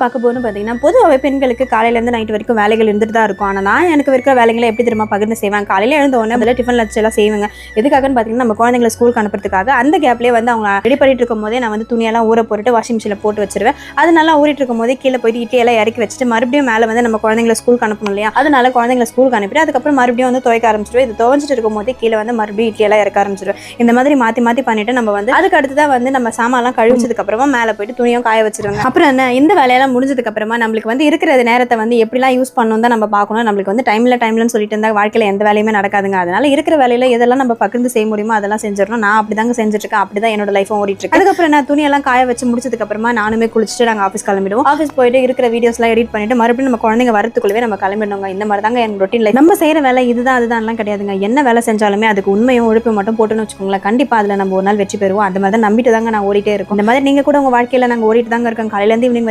பார்க்க போகணும்னு பார்த்தீங்கன்னா, பொதுவாகவே பெண்களுக்கு காலையிலேருந்து நைட் வரைக்கும் வேலைகள் இருந்துட்டு தான் இருக்கும். ஆனால் நான் எனக்கு இருக்கிற வேலைகளை எப்படி தெரியுமா பகிர்ந்து செய்வேன். காலையில் எழுந்த உடனே அதில் டிஃபன் லஞ்ச் எல்லாம் செய்வேங்க. எதுக்காகன்னு பார்த்தீங்கன்னா, நம்ம குழந்தைங்களை ஸ்கூலுக்கு அனுப்புறதுக்காக. அந்த கேப்லேயே வந்து அவங்க ரெடி பண்ணிட்டு இருக்கும் போதே நான் வந்து துணியெல்லாம் ஊற போட்டுட்டு வாஷிங் மிஷினில் போட்டு வச்சிருவேன். அது நல்லா ஊறிட்டு இருக்கும் போதே கீழே போயிட்டு இட்லியெல்லாம் இறக்கி வச்சுட்டு மறுபடியும் மேலே வந்து நம்ம குழந்தைங்களை ஸ்கூலுக்கு அனுப்பணும் இல்லையா, அதனால குழந்தைங்களை ஸ்கூலுக்கு அனுப்பிட்டு அதுக்கப்புறம் மறுபடியும் வந்து துவைக்க ஆரம்பிச்சிடுவேன். இது துவைச்சிட்டு இருக்கும் போதே கீழே வந்து மறுபடியும் இட்லியெல்லாம் இறக்க ஆரம்பிச்சிடுவேன். இந்த மாதிரி மாற்றி மாற்றி பண்ணிட்டு நம்ம வந்து அதுக்கு அடுத்ததான் வந்து நம்ம சாமான்லாம் கழிச்சதுக்கு அப்புறமா மேலே போயிட்டு துணியும் காய வச்சிருவாங்க. அப்புறம் என்ன, இந்த வேலையெல்லாம் முடிஞ்சதுக்கு அப்புறமா நம்மளுக்கு வந்து இருக்கிற நேரத்தை வந்து எப்படிலாம் யூஸ் பண்ணணும் தான் நம்ம பார்க்கணும். நம்மளுக்கு வந்து டைம்லன்னு சொல்லிட்டு இருந்தால் வாழ்க்கையில் எந்த வேலையுமே நடக்காதுங்க. அதனால இருக்கிற வேலையில எதெல்லாம் நம்ம பகிர்ந்து செய்ய முடியுமோ அதெல்லாம் செஞ்சிடணும். நான் அப்படிதாங்க செஞ்சுட்டு இருக்கேன். அப்படிதான் என்னோட லைஃபும் ஓடிட்டு இருக்கு. அதுக்கப்புறம் நான் துணியெல்லாம் காய வச்சு முடிச்சதுக்கு அப்புறமா நானுமே குளிச்சுட்டு நாங்கள் ஆஃபீஸ் கிளம்பிடுவோம். ஆஃபீஸ் போயிட்டு இருக்கிற வீடியோஸ்லாம் எடிட் பண்ணிட்டு மறுபடியும் நம்ம குழந்தைங்க வரத்துக்குள்ளவே நம்ம கிளம்பிடுவோங்க. இந்த மாதிரி தாங்க என் ரொட்டீன் லைஃப். நம்ம செய்யற வேலை இதுதான் அதுதான்லாம் கிடையாதுங்க. என்ன வேலை செஞ்சாலுமே அதுக்கு உண்மையும் உழைப்பு மட்டும் போட்டுன்னு வச்சுக்கோங்களேன், கண்டிப்பா அதுல நம்ம ஒரு நாள் வெற்றி பெறுவோம். அந்த மாதிரி தான் நம்பிட்டு தாங்க நான் ஓடிட்டே இருக்கோம். இந்த மாதிரி நீங்க கூட உங்க வாழ்க்கையில நாங்கள் ஓடிட்டு தாங்க இருக்கோம். காலையிலேருந்து ஈவினிங்